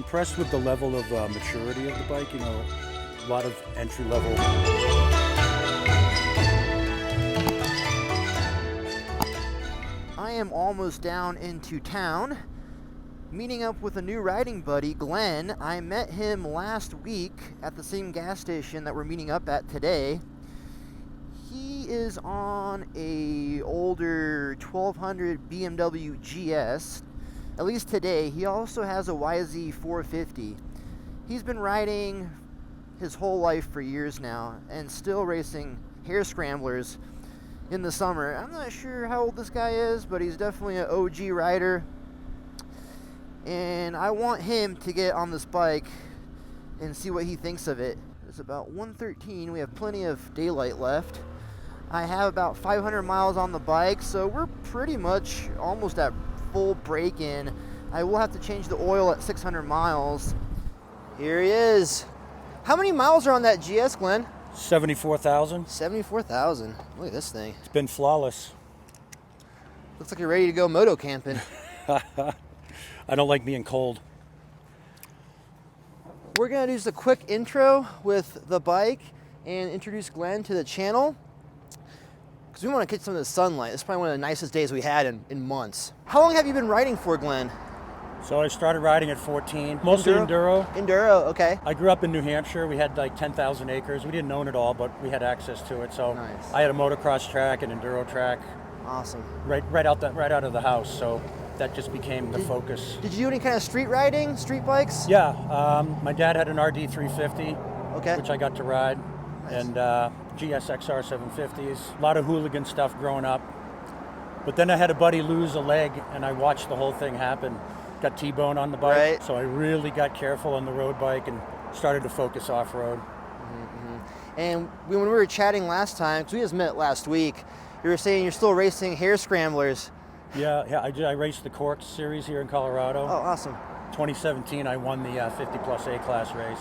impressed with the level of maturity of the bike. You know, a lot of entry level. I am almost down into town, meeting up with a new riding buddy, Glen. I met him last week at the same gas station that we're meeting up at today. He is on a older 1200 BMW GS, at least today. He also has a YZ 450. He's been riding his whole life for years now and still racing hair scramblers in the summer. I'm not sure how old this guy is, but he's definitely an OG rider. And I want him to get on this bike and see what he thinks of it. It's about 1:13. We have plenty of daylight left. I have about 500 miles on the bike, so we're pretty much almost at full break-in. I will have to change the oil at 600 miles. Here he is. How many miles are on that GS, Glen? 74,000. 74,000. Look at this thing. It's been flawless. Looks like you're ready to go moto camping. I don't like being cold. We're gonna do just a quick intro with the bike and introduce Glen to the channel, because we want to get some of the sunlight. It's probably one of the nicest days we had in months. How long have you been riding for, Glen? So I started riding at 14, mostly enduro. Enduro, okay. I grew up in New Hampshire. We had like 10,000 acres. We didn't own it all, but we had access to it. So nice. I had a motocross track and enduro track. Awesome. Right out of the house. So that just became the focus. Did you do any kind of street riding, street bikes? Yeah, my dad had an RD350, okay, which I got to ride, nice. And GSXR 750s. A lot of hooligan stuff growing up. But then I had a buddy lose a leg, and I watched the whole thing happen. Got T-bone on the bike, right. So I really got careful on the road bike and started to focus off-road. Mm-hmm. And when we were chatting last time, because we just met last week, you were saying you're still racing hair scramblers. Yeah, I raced the Cork series here in Colorado. Oh, awesome. 2017, I won the 50 plus A-class race.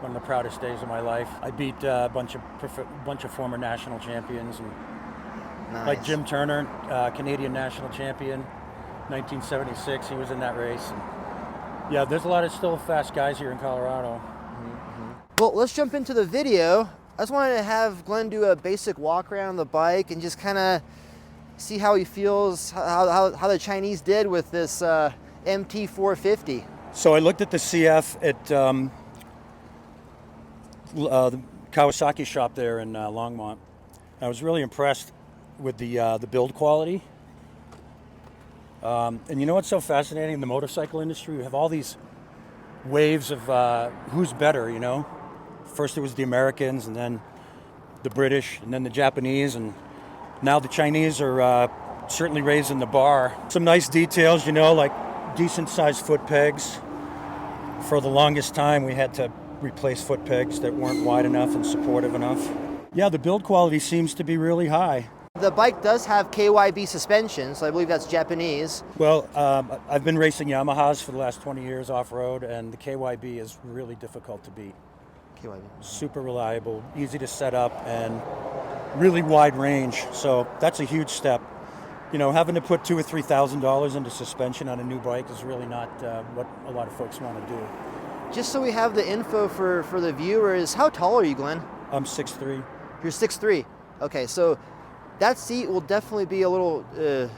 One of the proudest days of my life. I beat a bunch of former national champions, and nice. Like Jim Turner, Canadian national champion, 1976. He was in that race. And yeah, there's a lot of still fast guys here in Colorado. Mm-hmm. Well, let's jump into the video. I just wanted to have Glen do a basic walk around the bike and just kind of see how he feels, how the Chinese did with this MT 450. So I looked at the CF at the Kawasaki shop there in Longmont. I was really impressed with the build quality. And you know what's so fascinating in the motorcycle industry? We have all these waves of who's better, you know? First it was the Americans, and then the British, and then the Japanese, and now the Chinese are certainly raising the bar. Some nice details, you know, like decent sized foot pegs. For the longest time we had to replace foot pegs that weren't wide enough and supportive enough. Yeah, the build quality seems to be really high. The bike does have KYB suspension, so I believe that's Japanese. Well, I've been racing Yamahas for the last 20 years off-road, and the KYB is really difficult to beat. KYB. Super reliable, easy to set up, and really wide range. So that's a huge step. You know, having to put $2,000 or $3,000 into suspension on a new bike is really not what a lot of folks want to do. Just so we have the info for the viewers, how tall are you, Glen? I'm 6'3". You're 6'3". Okay, so that seat will definitely be a little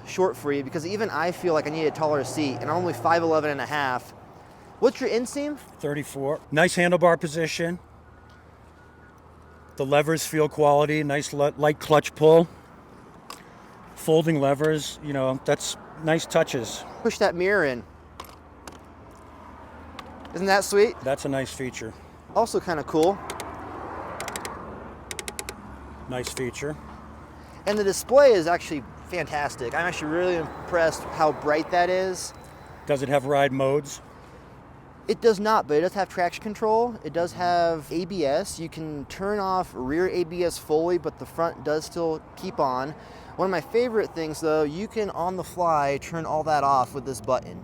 short for you, because even I feel like I need a taller seat, and I'm only 5'11 and a half. What's your inseam? 34. Nice handlebar position. The levers feel quality, nice light clutch pull. Folding levers, you know, that's nice touches. Push that mirror in. Isn't that sweet? That's a nice feature. Also kind of cool. Nice feature. And the display is actually fantastic. I'm actually really impressed how bright that is. Does it have ride modes? It does not, but it does have traction control. It does have ABS. You can turn off rear ABS fully, but the front does still keep on. One of my favorite things though, you can on the fly turn all that off with this button.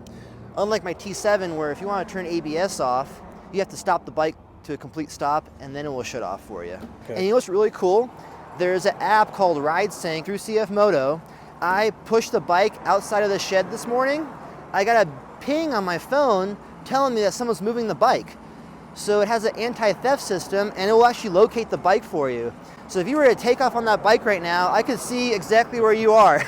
Unlike my T7, where if you want to turn ABS off, you have to stop the bike to a complete stop, and then it will shut off for you. Okay. And you know what's really cool? There's an app called Ride Sync through CFMOTO. I pushed the bike outside of the shed this morning. I got a ping on my phone telling me that someone's moving the bike. So it has an anti-theft system, and it will actually locate the bike for you. So if you were to take off on that bike right now, I could see exactly where you are.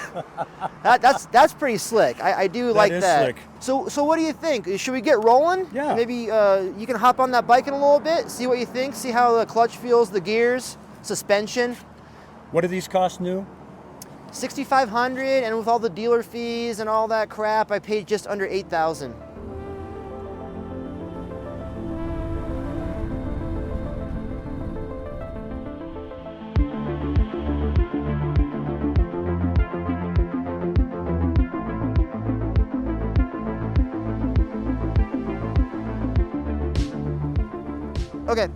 That's pretty slick. I do like that. Slick. So what do you think? Should we get rolling? Yeah. Maybe you can hop on that bike in a little bit, see what you think, see how the clutch feels, the gears, suspension. What do these cost new? $6,500, and with all the dealer fees and all that crap, I paid just under $8,000. Okay,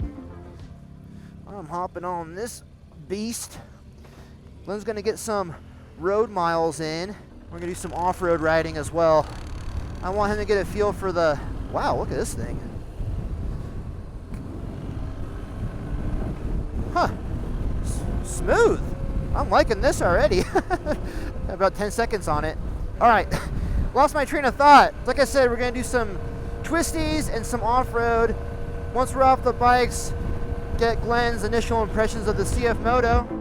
I'm hopping on this beast. Glen's gonna get some road miles in. We're gonna do some off-road riding as well. I want him to get a feel for the, wow, look at this thing. Huh, smooth. I'm liking this already. About 10 seconds on it. All right, lost my train of thought. Like I said, we're gonna do some twisties and some off-road. Once we're off the bikes, get Glen's initial impressions of the CFMOTO.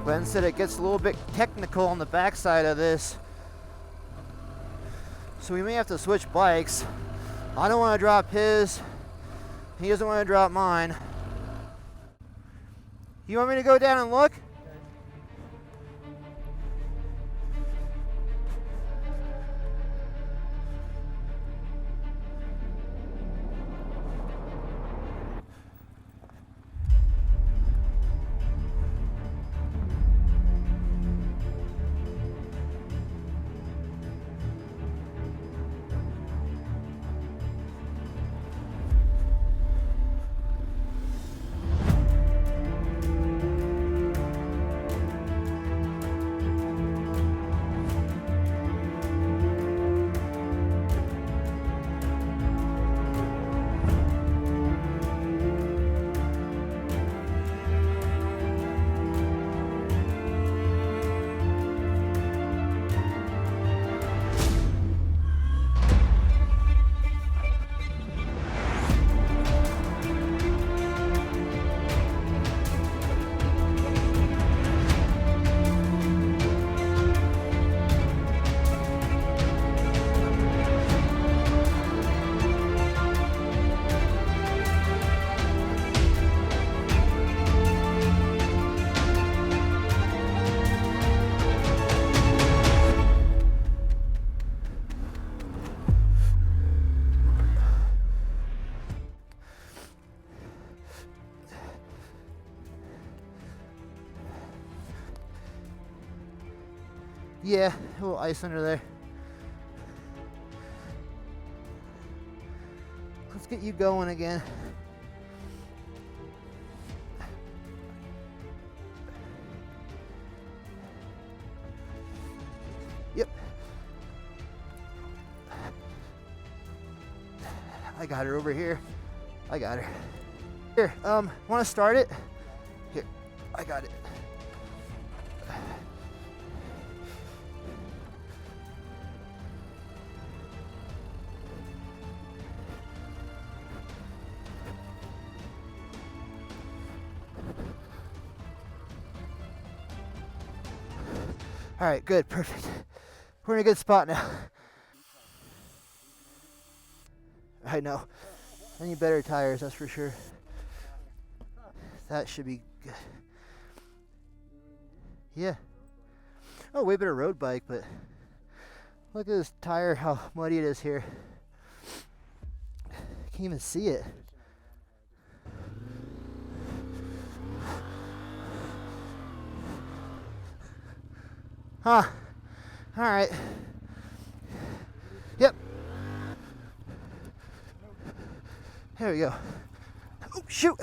Glen said it gets a little bit technical on the backside of this, so we may have to switch bikes. I don't want to drop his. He doesn't want to drop mine. You want me to go down and look? Yeah, a little ice under there. Let's get you going again. Yep. I got her over here. I got her. Here, want to start it? Here, I got it. All right, good, perfect. We're in a good spot now. I know. I need better tires, that's for sure. That should be good. Yeah. Oh, way better road bike, but look at this tire, how muddy it is here. Can't even see it. Huh. All right. Yep. There we go. Oh, shoot.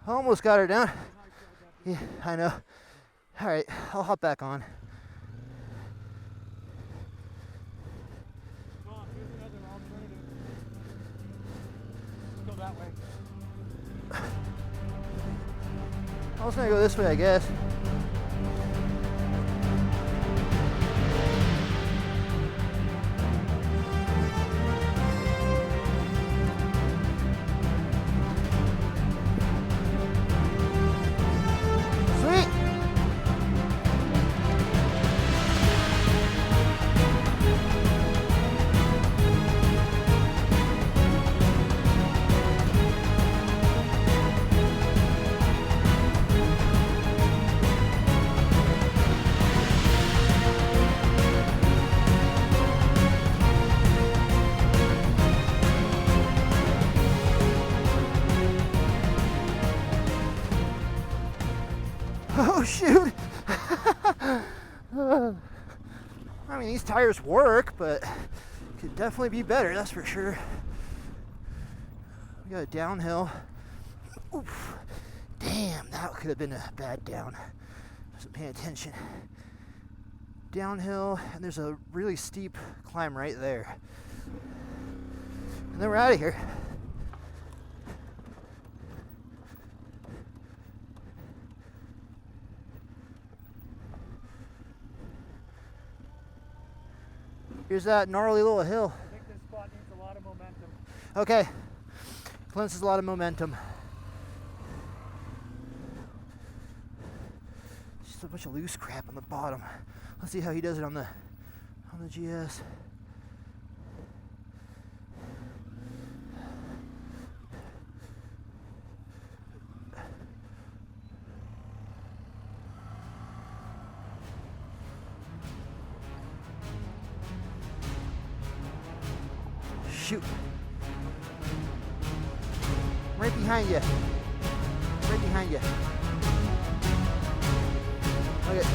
Almost got her down. Yeah, I know. All right, I'll hop back on. I was gonna go this way, I guess. Sweet! Oh shoot! I mean, these tires work, but could definitely be better, that's for sure. We got a downhill. Oof. Damn, that could have been a bad down. I wasn't paying attention. Downhill, and there's a really steep climb right there. And then we're out of here. Here's that gnarly little hill. I think this spot needs a lot of momentum. Okay. Glen says a lot of momentum. Just a bunch of loose crap on the bottom. Let's see how he does it on the GS. Shoot. Right behind you. Right behind you. Okay.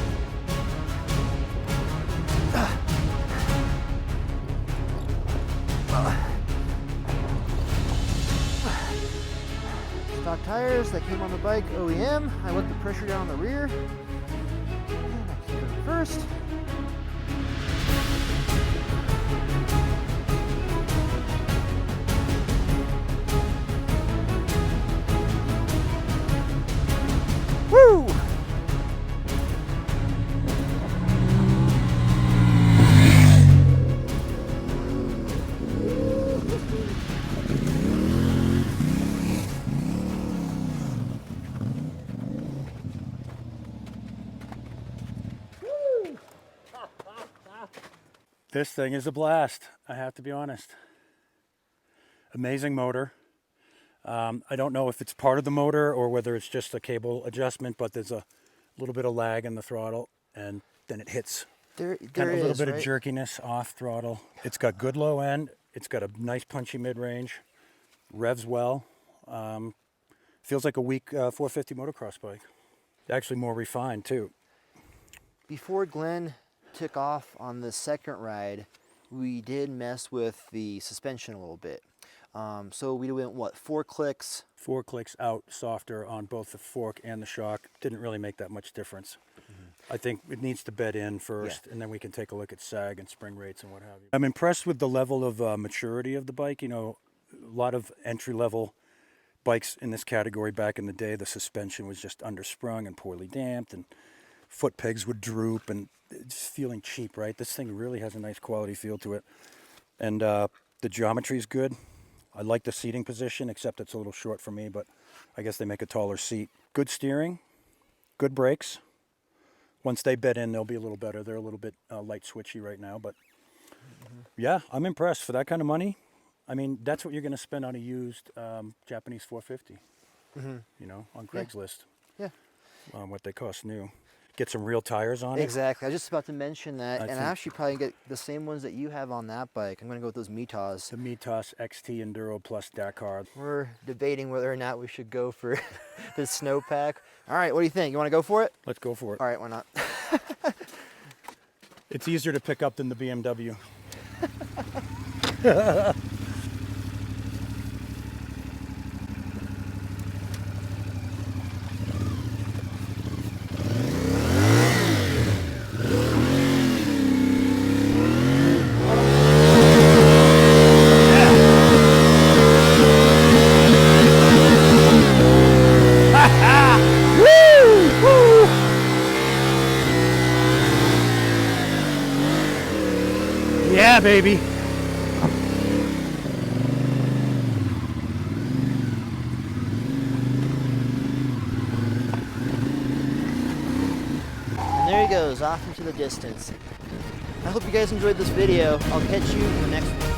Stock tires that came on the bike OEM. I let the pressure down on the rear. And I keep it first. Woo! This thing is a blast, I have to be honest. Amazing motor. I don't know if it's part of the motor or whether it's just a cable adjustment, but there's a little bit of lag in the throttle and then it hits. There Kind of a little bit right? of jerkiness off throttle. It's got good low end. It's got a nice punchy mid-range. Revs well. Feels like a weak 450 motocross bike. Actually more refined too. Before Glen took off on the second ride, we did mess with the suspension a little bit. So we went, what, 4 clicks? 4 clicks out softer on both the fork and the shock. Didn't really make that much difference. I think it needs to bed in first, and then we can take a look at sag and spring rates and what have you. I'm impressed with the level of maturity of the bike. You know, a lot of entry-level bikes in this category back in the day, the suspension was just undersprung and poorly damped, and foot pegs would droop, and it's feeling cheap, right? This thing really has a nice quality feel to it. And the geometry is good. I like the seating position, except it's a little short for me, but I guess they make a taller seat. Good steering, good brakes. Once they bed in, they'll be a little better. They're a little bit light switchy right now, but yeah, I'm impressed. For that kind of money, I mean, that's what you're going to spend on a used Japanese 450, you know, on Craigslist. Yeah. What they cost new. Get some real tires on it. Exactly. I was just about to mention that, and I think- actually probably get the same ones that you have on that bike. I'm going to go with those Mitas. The Mitas XT Enduro Plus Dakar. We're debating whether or not we should go for the snowpack. All right, what do you think? You want to go for it? Let's go for it. All right, why not? It's easier to pick up than the BMW. Yeah, baby. And there he goes, off into the distance. I hope you guys enjoyed this video. I'll catch you in the next one.